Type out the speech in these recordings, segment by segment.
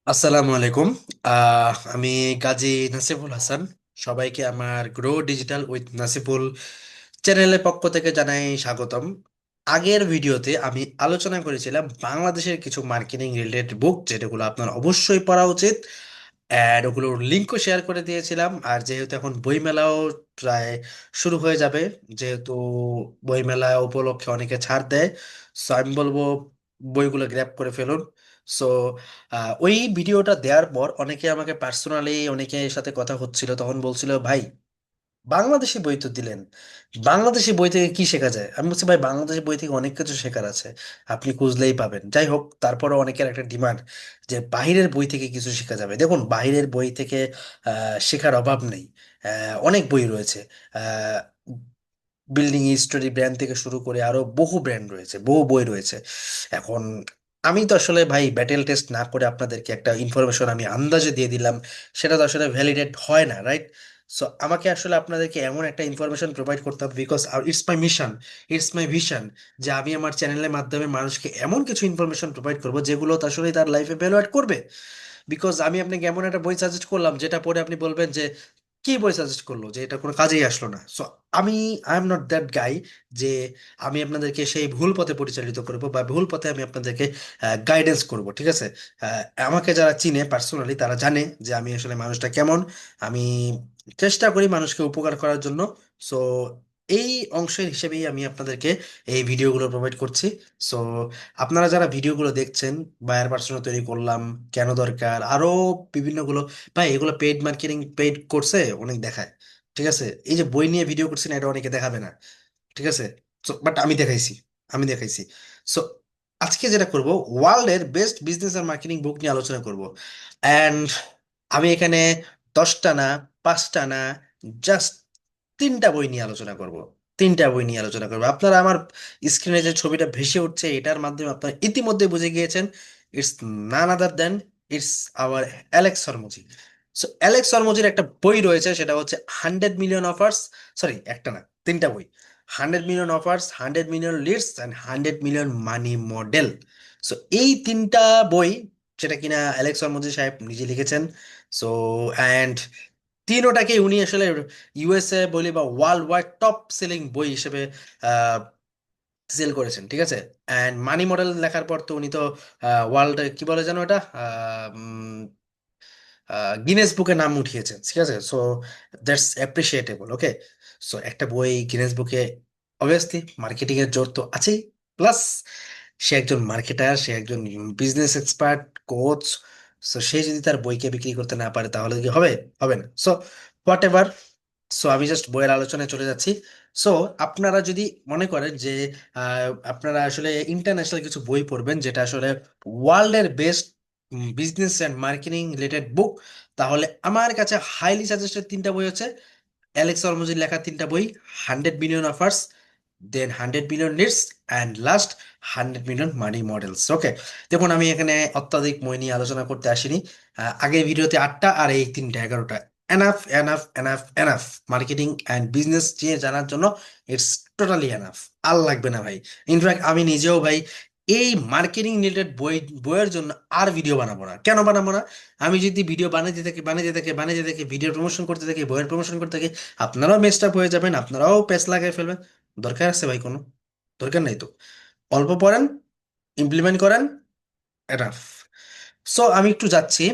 আসসালামু আলাইকুম। আমি গাজী নাসিফুল হাসান। সবাইকে আমার গ্রো ডিজিটাল উইথ নাসিফুল চ্যানেলের পক্ষ থেকে জানাই স্বাগতম। আগের ভিডিওতে আমি আলোচনা করেছিলাম বাংলাদেশের কিছু মার্কেটিং রিলেটেড বুক যেগুলো আপনার অবশ্যই পড়া উচিত, অ্যাড ওগুলোর লিঙ্কও শেয়ার করে দিয়েছিলাম। আর যেহেতু এখন বইমেলাও প্রায় শুরু হয়ে যাবে, যেহেতু বইমেলা উপলক্ষে অনেকে ছাড় দেয়, সো আমি বলবো বইগুলো গ্র্যাব করে ফেলুন। সো ওই ভিডিওটা দেওয়ার পর অনেকে আমাকে পার্সোনালি অনেকের সাথে কথা হচ্ছিল, তখন বলছিল ভাই বাংলাদেশি বই তো দিলেন, বাংলাদেশি বই থেকে কি শেখা যায়? আমি বলছি ভাই বাংলাদেশি বই থেকে অনেক কিছু শেখার আছে, আপনি খুঁজলেই পাবেন। যাই হোক, তারপরে অনেকের একটা ডিমান্ড যে বাহিরের বই থেকে কিছু শেখা যাবে। দেখুন, বাহিরের বই থেকে শেখার অভাব নেই। অনেক বই রয়েছে। বিল্ডিং স্টোরি ব্র্যান্ড থেকে শুরু করে আরো বহু ব্র্যান্ড রয়েছে, বহু বই রয়েছে। এখন আমি তো আসলে ভাই ব্যাটেল টেস্ট না করে আপনাদেরকে একটা ইনফরমেশন আমি আন্দাজে দিয়ে দিলাম, সেটা তো আসলে ভ্যালিডেট হয় না, রাইট? সো আমাকে আসলে আপনাদেরকে এমন একটা ইনফরমেশন প্রোভাইড করতে হবে, because it's my mission, it's my vision, যে আমি আমার চ্যানেলের মাধ্যমে মানুষকে এমন কিছু ইনফরমেশন প্রোভাইড করবো যেগুলো তো আসলে তার লাইফে ভ্যালু অ্যাড করবে। বিকজ আমি আপনাকে এমন একটা বই সাজেস্ট করলাম যেটা পড়ে আপনি বলবেন যে কি বই সাজেস্ট করলো, যে এটা কোনো কাজেই আসলো না। সো আমি I am not that guy যে আমি আপনাদেরকে সেই ভুল পথে পরিচালিত করব বা ভুল পথে আমি আপনাদেরকে গাইডেন্স করব, ঠিক আছে? আমাকে যারা চিনে পার্সোনালি তারা জানে যে আমি আসলে মানুষটা কেমন। আমি চেষ্টা করি মানুষকে উপকার করার জন্য। সো এই অংশের হিসেবেই আমি আপনাদেরকে এই ভিডিওগুলো প্রোভাইড করছি। সো আপনারা যারা ভিডিওগুলো দেখছেন, বায়ার পার্সোনা তৈরি করলাম, কেন দরকার, আরো বিভিন্নগুলো, ভাই এগুলো পেইড মার্কেটিং, পেইড করছে অনেক দেখায়, ঠিক আছে? এই যে বই নিয়ে ভিডিও করছি না, এটা অনেকে দেখাবে না, ঠিক আছে? বাট আমি দেখাইছি, আমি দেখাইছি। সো আজকে যেটা করব, ওয়ার্ল্ডের বেস্ট বিজনেস আর মার্কেটিং বুক নিয়ে আলোচনা করব। অ্যান্ড আমি এখানে 10টা না, 5টা না, জাস্ট 3টা বই নিয়ে আলোচনা করব। 3টা বই নিয়ে আলোচনা করবো। আপনারা আমার স্ক্রিনে যে ছবিটা ভেসে উঠছে এটার মাধ্যমে আপনারা ইতিমধ্যে বুঝে গিয়েছেন, it's none other than, it's our Alex Hormozi. So Alex হরমুজির একটা বই রয়েছে, সেটা হচ্ছে 100 মিলিয়ন অফার্স। সরি, একটা না, 3টা বই: 100 million offers, 100 million leads and 100 million money model. So এই 3টা বই, যেটা কিনা অ্যালেক্স হরমুজি সাহেব নিজে লিখেছেন। সো অ্যান্ড তিনোটাকে উনি আসলে ইউএসএ বলি বা ওয়ার্ল্ড ওয়াইড টপ সেলিং বই হিসেবে সেল করেছেন, ঠিক আছে? অ্যান্ড মানি মডেল লেখার পর তো উনি তো ওয়ার্ল্ড কি বলে যেন এটা, গিনেস বুকে নাম উঠিয়েছেন, ঠিক আছে? So that's appreciable, okay. So একটা বই গিনেস বুকে, অবভিয়াসলি মার্কেটিং এর জোর তো আছেই, প্লাস সে একজন মার্কেটার, সে একজন বিজনেস এক্সপার্ট, কোচ। সো সে যদি তার বইকে বিক্রি করতে না পারে তাহলে কি হবে? হবে না। So what ever. সো আমি জাস্ট বইয়ের আলোচনায় চলে যাচ্ছি। সো আপনারা যদি মনে করেন যে আপনারা আসলে ইন্টারন্যাশনাল কিছু বই পড়বেন যেটা আসলে ওয়ার্ল্ডের best business and marketing related book, তাহলে আমার কাছে হাইলি সাজেস্টেড 3টা বই হচ্ছে অ্যালেক্স হরমোজির লেখা 3টা বই: 100 million offers, then 100 million leads, and last 100 million money models. Okay, দেখুন আমি এখানে অত্যাধিক বই নিয়ে আলোচনা করতে আসিনি। আগের ভিডিওতে 8টা আর এই 3টা 11টা। Enough, enough, enough, enough. Marketing and business নিয়ে জানার জন্য ইটস টোটালি এনাফ। আর লাগবে না ভাই। ইনফ্যাক্ট আমি নিজেও ভাই এই মার্কেটিং রিলেটেড বইয়ের জন্য আর ভিডিও বানাবো না। কেন বানাবো না? আমি যদি ভিডিও বানাতে থাকি ভিডিও প্রমোশন করতে থাকি, বইয়ের প্রমোশন করতে থাকি, আপনারাও মেসড আপ হয়ে যাবেন, আপনারাও পেস লাগাই ফেলবেন। দরকার আছে ভাই কোনো? দরকার নাই তো। অল্প পড়েন, ইমপ্লিমেন্ট করেন, এনাফ। সো আমি একটু যাচ্ছি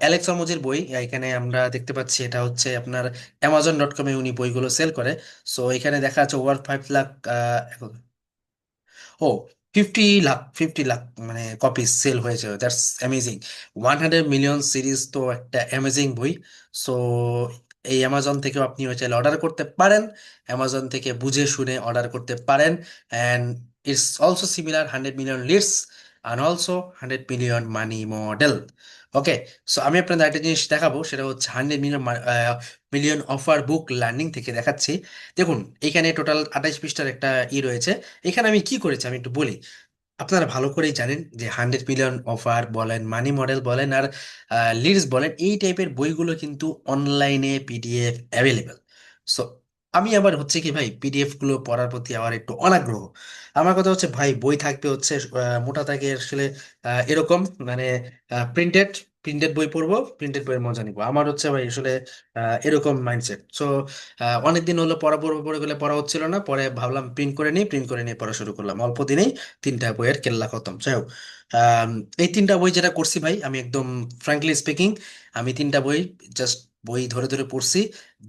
অ্যালেক্স অমোজির বই। এখানে আমরা দেখতে পাচ্ছি এটা হচ্ছে আপনার Amazon.com-এ উনি বইগুলো সেল করে। সো এখানে দেখা যাচ্ছে ওভার 5 লাখ, ও 50 লাখ, 50 লাখ মানে কপি সেল হয়েছে। That's amazing. 100 মিলিয়ন সিরিজ তো একটা অ্যামেজিং বই। সো এই অ্যামাজন থেকেও আপনি চাইলে অর্ডার করতে পারেন, অ্যামাজন থেকে বুঝে শুনে অর্ডার করতে পারেন। And it's also similar 100 million leads and also 100 million money model. Okay. So আমি আপনাদের একটা জিনিস দেখাবো, সেটা হচ্ছে 100 মিলিয়ন অফার বুক লার্নিং থেকে দেখাচ্ছি। দেখুন, এখানে টোটাল 28 পৃষ্ঠার একটা রয়েছে। এখানে আমি কি করেছি আমি একটু বলি। আপনারা ভালো করেই জানেন যে 100 মিলিয়ন অফার বলেন, মানি মডেল বলেন, আর লিডস বলেন, এই টাইপের বইগুলো কিন্তু অনলাইনে পিডিএফ অ্যাভেলেবেল। সো আমি আবার হচ্ছে কি ভাই, পিডিএফ গুলো পড়ার প্রতি আমার একটু অনাগ্রহ। আমার কথা হচ্ছে ভাই, বই থাকবে হচ্ছে মোটা থাকে আসলে এরকম, মানে প্রিন্টেড প্রিন্টেড বই পড়বো, প্রিন্টেড বইয়ের মজা নিবো, আমার হচ্ছে ভাই আসলে এরকম মাইন্ডসেট। সো অনেকদিন হলো পড়া পড়বো পড়ে গেলে পড়া হচ্ছিল না, পরে ভাবলাম প্রিন্ট করে নিই, প্রিন্ট করে নিয়ে পড়া শুরু করলাম, অল্প দিনেই 3টা বইয়ের কেল্লা খতম। যাই হোক, আম, এই 3টা বই যেটা করছি ভাই, আমি একদম ফ্র্যাঙ্কলি স্পিকিং, আমি 3টা বই জাস্ট বই ধরে ধরে পড়ছি,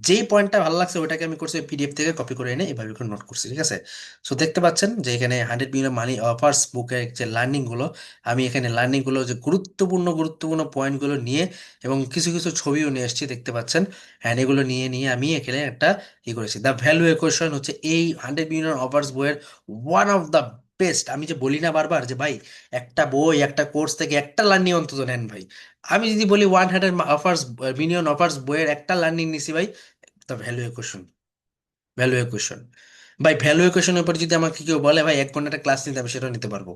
যেই পয়েন্টটা ভালো লাগছে ওটাকে আমি করছি পিডিএফ থেকে কপি করে এনে এভাবে করে নোট করছি, ঠিক আছে। সো দেখতে পাচ্ছেন যে এখানে 100 মিলিয়ন মানি অফার্স বুকের যে লার্নিং গুলো, আমি এখানে লার্নিং গুলো যে গুরুত্বপূর্ণ গুরুত্বপূর্ণ পয়েন্ট গুলো নিয়ে এবং কিছু কিছু ছবিও নিয়ে এসেছি দেখতে পাচ্ছেন। হ্যান্ড এগুলো নিয়ে নিয়ে আমি এখানে একটা করেছি। দ্য ভ্যালু ইকুয়েশন হচ্ছে এই 100 মিলিয়ন অফার্স বইয়ের ওয়ান অফ দ্য বেস্ট। আমি যে বলি না বারবার যে ভাই, একটা বই একটা কোর্স থেকে একটা লার্নিং অন্তত নেন ভাই। আমি যদি বলি 100 মিলিয়ন অফার্স বইয়ের একটা লার্নিং নিছি ভাই, the value equation. Value equation ভাই, ভ্যালু ইকুয়েশনের উপর যদি আমাকে কেউ বলে ভাই 1 ঘন্টা একটা ক্লাস নিতে, আমি সেটাও নিতে পারবো।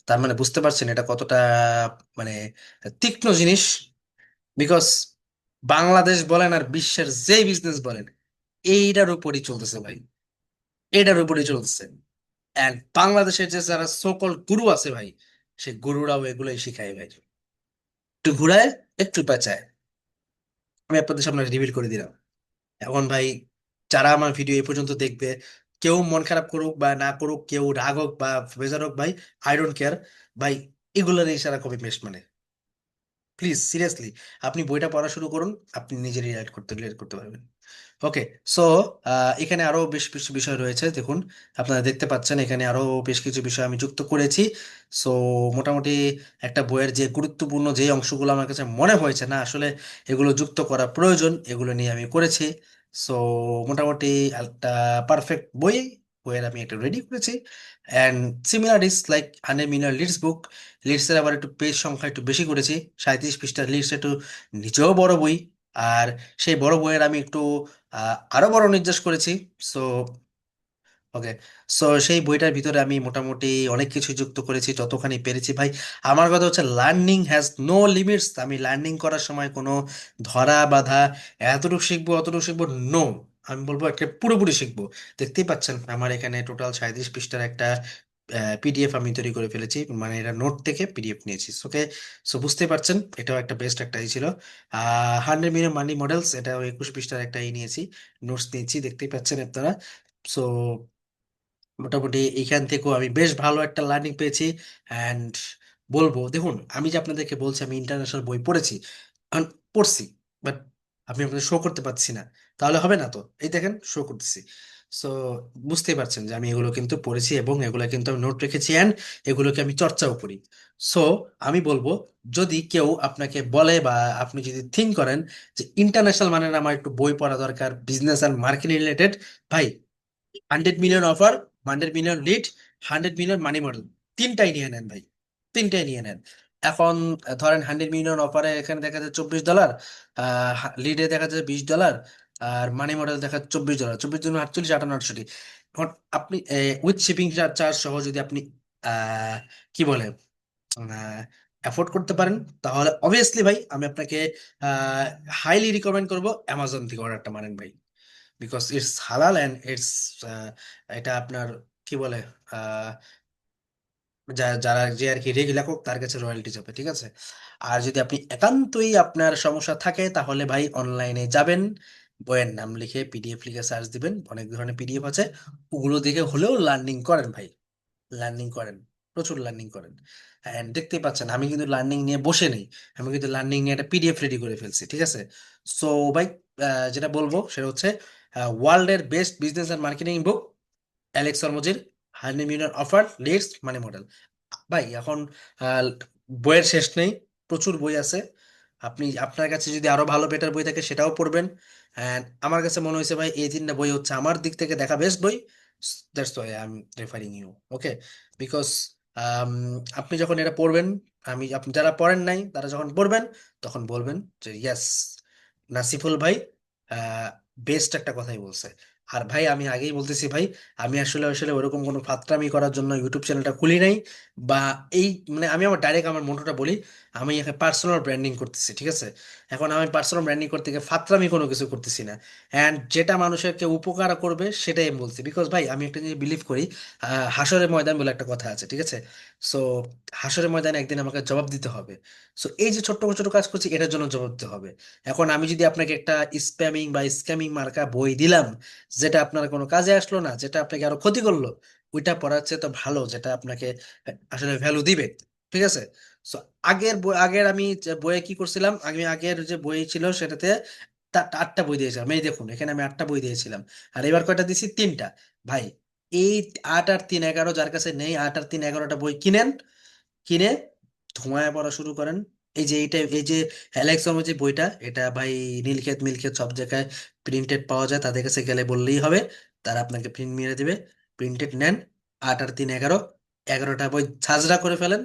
তার মানে বুঝতে পারছেন এটা কতটা মানে তীক্ষ্ণ জিনিস। বিকজ বাংলাদেশ বলেন আর বিশ্বের যেই বিজনেস বলেন, এইটার উপরই চলতেছে ভাই, এটার উপরই চলতেছে। অ্যান্ড বাংলাদেশের যে যারা সকল গুরু আছে ভাই, সেই গুরুরাও এগুলোই শিখায় ভাই, একটু ঘুরায় একটু পেঁচায়। আমি আপনাদের সামনে রিভিল করে দিলাম। এখন ভাই, যারা আমার ভিডিও এই পর্যন্ত দেখবে, কেউ মন খারাপ করুক বা না করুক, কেউ রাগ হোক বা বেজার হোক ভাই, আই ডোন্ট কেয়ার ভাই, এগুলোর ইশারা কপি পেস্ট মানে, প্লিজ সিরিয়াসলি আপনি বইটা পড়া শুরু করুন, আপনি নিজে রিলেট করতে পারবেন। ওকে। সো এখানে আরো বেশ কিছু বিষয় রয়েছে, দেখুন আপনারা দেখতে পাচ্ছেন এখানে আরো বেশ কিছু বিষয় আমি যুক্ত করেছি। সো মোটামুটি একটা বইয়ের যে গুরুত্বপূর্ণ যে অংশগুলো আমার কাছে মনে হয়েছে না আসলে এগুলো যুক্ত করা প্রয়োজন, এগুলো নিয়ে আমি করেছি। সো মোটামুটি একটা পারফেক্ট বইয়ের আমি একটা রেডি করেছি। And similar is like 100 million leads book. লিডসের আবার একটু পেজ সংখ্যা একটু বেশি করেছি, 37 পৃষ্ঠার লিডস, একটু নিজেও বড় বই। আর সেই বড় বইয়ের আমি একটু আরো বড় নির্দেশ করেছি। So okay. সো সেই বইটার ভিতরে আমি মোটামুটি অনেক কিছু যুক্ত করেছি যতখানি পেরেছি ভাই। আমার কথা হচ্ছে লার্নিং হ্যাজ নো লিমিটস। আমি লার্নিং করার সময় কোনো ধরা বাধা, এতটুকু শিখবো অতটুকু শিখবো, নো। আমি বলবো একটা পুরোপুরি শিখবো। দেখতেই পাচ্ছেন আমার এখানে টোটাল 37 পৃষ্ঠার একটা পিডিএফ আমি তৈরি করে ফেলেছি, মানে এটা নোট থেকে পিডিএফ নিয়েছি। ওকে। সো বুঝতেই পারছেন এটাও একটা বেস্ট একটা ছিল। 100 মিলিয়ন মানি মডেলস, এটা 21 পৃষ্ঠার একটা নিয়েছি, নোটস নিয়েছি দেখতেই পাচ্ছেন আপনারা। সো মোটামুটি এইখান থেকেও আমি বেশ ভালো একটা লার্নিং পেয়েছি। অ্যান্ড বলবো দেখুন, আমি যে আপনাদেরকে বলছি আমি ইন্টারন্যাশনাল বই পড়েছি, আন- পড়ছি, বাট আমি আপনাদের শো করতে পারছি না, তাহলে হবে না তো। এই দেখেন শো করতেছি। সো বুঝতেই পারছেন যে আমি এগুলো কিন্তু পড়েছি এবং এগুলো কিন্তু আমি নোট রেখেছি, অ্যান্ড এগুলোকে আমি চর্চাও করি। সো আমি বলবো, যদি কেউ আপনাকে বলে বা আপনি যদি থিঙ্ক করেন যে ইন্টারন্যাশনাল মানে না আমার একটু বই পড়া দরকার বিজনেস অ্যান্ড মার্কেটিং রিলেটেড, ভাই 100 million offer, 100 million lead, 100 million money model, তিনটাই নিয়ে নেন ভাই, তিনটাই নিয়ে নেন। এখন ধরেন 100 মিলিয়ন অফারে এখানে দেখা যায় $24, লিডে দেখা যায় $20, আর মানি মডেল দেখা যায় $24, 24 48, 58 68। এখন আপনি উইথ শিপিং চার্জ সহ যদি আপনি আহ, কি বলে অ্যাফোর্ড করতে পারেন, তাহলে অবভিয়াসলি ভাই আমি আপনাকে হাইলি রিকমেন্ড করবো অ্যামাজন থেকে অর্ডারটা মানেন ভাই। বিকজ ইটস হালাল অ্যান্ড ইটস, এটা আপনার কি বলে, আহ, যারা যে আর কি লেখক তার কাছে রয়্যালটি যাবে, ঠিক আছে। আর যদি আপনি একান্তই আপনার সমস্যা থাকে তাহলে ভাই অনলাইনে যাবেন, বইয়ের নাম লিখে পিডিএফ লিখে সার্চ দিবেন, অনেক ধরনের পিডিএফ আছে, ওগুলো দেখে হলেও লার্নিং করেন ভাই, লার্নিং করেন, প্রচুর লার্নিং করেন। অ্যান্ড দেখতেই পাচ্ছেন আমি কিন্তু লার্নিং নিয়ে বসে নেই, আমি কিন্তু লার্নিং নিয়ে একটা পিডিএফ রেডি করে ফেলছি, ঠিক আছে। সো ভাই, যেটা বলবো সেটা হচ্ছে ওয়ার্ল্ডের best business and marketing book, Alex অরমোজির 100 million offer leads money model. ভাই এখন আহ, বইয়ের শেষ নেই, প্রচুর বই আছে। আপনি আপনার কাছে যদি আরো ভালো বেটার বই থাকে সেটাও পড়বেন। অ্যান্ড আমার কাছে মনে হয়েছে ভাই এই 3টা বই হচ্ছে আমার দিক থেকে দেখা বেস্ট বই। That's why I am referring you. Okay. Because আপনি যখন এটা পড়বেন, আপনি যারা পড়েন নাই তারা যখন পড়বেন তখন বলবেন যে ইয়েস, নাসিফুল ভাই বেস্ট একটা কথাই বলছে। আর ভাই আমি আগেই বলতেছি ভাই, আমি আসলে আসলে ওরকম কোনো ফাত্রামি করার জন্য ইউটিউব চ্যানেলটা খুলি নাই, বা এই মানে আমি আমার ডাইরেক্ট আমার মোটোটা বলি, আমি এখানে পার্সোনাল ব্র্যান্ডিং করতেছি, ঠিক আছে। এখন আমি পার্সোনাল ব্র্যান্ডিং করতে গিয়ে ফাত্রামি কোনো কিছু করতেছি না, অ্যান্ড যেটা মানুষেরকে উপকার করবে সেটাই আমি বলছি। বিকজ ভাই আমি একটা জিনিস বিলিভ করি, হাসরের ময়দান বলে একটা কথা আছে, ঠিক আছে? সো হাসরের ময়দানে একদিন আমাকে জবাব দিতে হবে। সো এই যে ছোট্ট ছোট কাজ করছি এটার জন্য জবাব দিতে হবে। এখন আমি যদি আপনাকে একটা স্প্যামিং বা স্ক্যামিং মার্কা বই দিলাম, যেটা আপনার কোনো কাজে আসলো না, যেটা আপনাকে আরো ক্ষতি করলো, ওইটা পড়ার চেয়ে তো ভালো যেটা আপনাকে আসলে ভ্যালু দিবে, ঠিক আছে? সো আগের আমি যে বইয়ে কি করছিলাম, আমি আগের যে বই ছিল সেটাতে আটটা বই দিয়েছিলাম। এই দেখুন এখানে আমি আটটা বই দিয়েছিলাম, আর এবার কয়টা দিছি? তিনটা। ভাই এই 8 আর 3 11, যার কাছে নেই 8 আর 3 11টা বই কিনেন, কিনে ধোঁয়ায় পড়া শুরু করেন। এই যে অ্যালেক্স হোমস যে বইটা, এটা ভাই নীলক্ষেত মিলক্ষেত সব জায়গায় প্রিন্টেড পাওয়া যায়, তাদের কাছে গেলে বললেই হবে, তারা আপনাকে প্রিন্ট মেরে দিবে। প্রিন্টেড নেন, 8 আর 3 11, 11টা বই ঝাঁঝরা করে ফেলেন।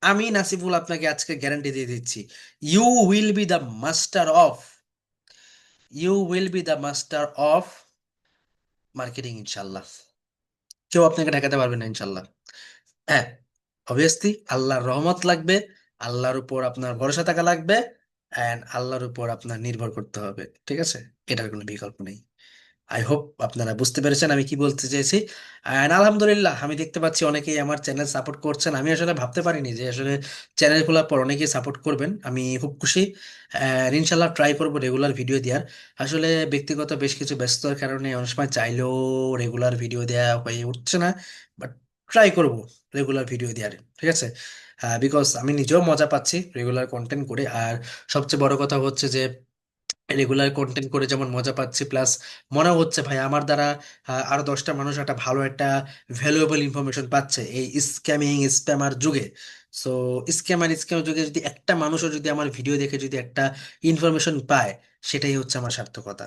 আমি নাসিফুল আপনাকে আজকে গ্যারান্টি দিয়ে দিচ্ছি, you will be the master of, you will be the master of marketing ইনশাল্লাহ। কেউ আপনাকে ঠেকাতে পারবে না ইনশাল্লাহ। হ্যাঁ, অবভিয়াসলি আল্লাহর রহমত লাগবে, আল্লাহর উপর আপনার ভরসা থাকা লাগবে, অ্যান্ড আল্লাহর উপর আপনার নির্ভর করতে হবে, ঠিক আছে? এটার কোনো বিকল্প নেই। আই হোপ আপনারা বুঝতে পেরেছেন আমি কি বলতে চেয়েছি। অ্যান্ড আলহামদুলিল্লাহ আমি দেখতে পাচ্ছি অনেকেই আমার চ্যানেল সাপোর্ট করছেন, আমি আসলে ভাবতে পারিনি যে আসলে চ্যানেল খোলার পর অনেকেই সাপোর্ট করবেন, আমি খুব খুশি। ইনশাল্লাহ ট্রাই করবো রেগুলার ভিডিও দেওয়ার। আসলে ব্যক্তিগত বেশ কিছু ব্যস্ততার কারণে অনেক সময় চাইলেও রেগুলার ভিডিও দেওয়া হয়ে উঠছে না, বাট ট্রাই করব রেগুলার ভিডিও দেওয়ার, ঠিক আছে? বিকজ আমি নিজেও মজা পাচ্ছি রেগুলার কন্টেন্ট করে, আর সবচেয়ে বড় কথা হচ্ছে যে রেগুলার কন্টেন্ট করে যেমন মজা পাচ্ছি, প্লাস মনে হচ্ছে ভাই আমার দ্বারা আরো 10টা মানুষ একটা ভালো একটা ভ্যালুয়েবল ইনফরমেশন পাচ্ছে এই স্ক্যামিং স্প্যামার যুগে। সো স্ক্যাম যুগে যদি একটা মানুষও যদি আমার ভিডিও দেখে যদি একটা ইনফরমেশন পায়, সেটাই হচ্ছে আমার সার্থকতা।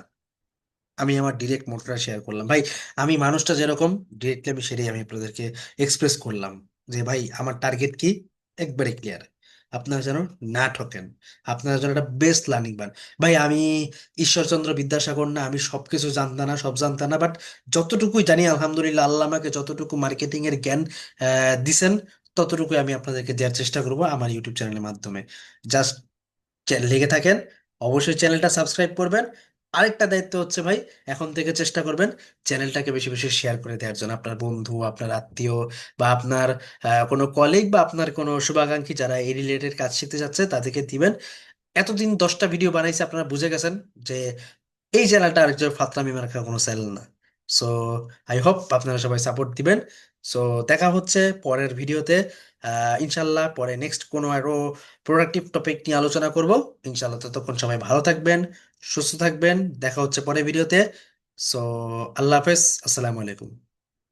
আমি আমার ডিরেক্ট মোডটা শেয়ার করলাম ভাই, আমি মানুষটা যেরকম ডিরেক্টলি আমি সেটাই আমি আপনাদেরকে এক্সপ্রেস করলাম, যে ভাই আমার টার্গেট কি, একবারে ক্লিয়ার, আপনারা যেন না ঠকেন, আপনারা যেন একটা বেস্ট লার্নিং পান। ভাই আমি ঈশ্বরচন্দ্র বিদ্যাসাগর না, আমি সবকিছু জানতাম না, সব জানতাম না, বাট যতটুকুই জানি আলহামদুলিল্লাহ আল্লাহ আমাকে যতটুকু মার্কেটিং এর জ্ঞান দিছেন, ততটুকুই আমি আপনাদেরকে দেওয়ার চেষ্টা করব আমার ইউটিউব চ্যানেলের মাধ্যমে। জাস্ট লেগে থাকেন, অবশ্যই চ্যানেলটা সাবস্ক্রাইব করবেন। আরেকটা দায়িত্ব হচ্ছে ভাই, এখন থেকে চেষ্টা করবেন চ্যানেলটাকে বেশি বেশি শেয়ার করে দেওয়ার জন্য আপনার বন্ধু, আপনার আত্মীয়, বা আপনার কোনো কলিগ, বা আপনার কোনো শুভাকাঙ্ক্ষী যারা এই রিলেটেড কাজ শিখতে যাচ্ছে তাদেরকে দিবেন। এতদিন 10টা ভিডিও বানাইছে, আপনারা বুঝে গেছেন যে এই চ্যানেলটা আরেকজন ফাতরামি মার্কা কোনো চ্যানেল না। সো আই হোপ আপনারা সবাই সাপোর্ট দিবেন। সো দেখা হচ্ছে পরের ভিডিওতে, ইনশাল্লাহ পরে নেক্সট কোনো আরো প্রোডাক্টিভ টপিক নিয়ে আলোচনা করব। ইনশাল্লাহ ততক্ষণ সবাই ভালো থাকবেন, সুস্থ থাকবেন, দেখা হচ্ছে পরের ভিডিওতে। সো আল্লাহ হাফেজ, আসসালামু আলাইকুম।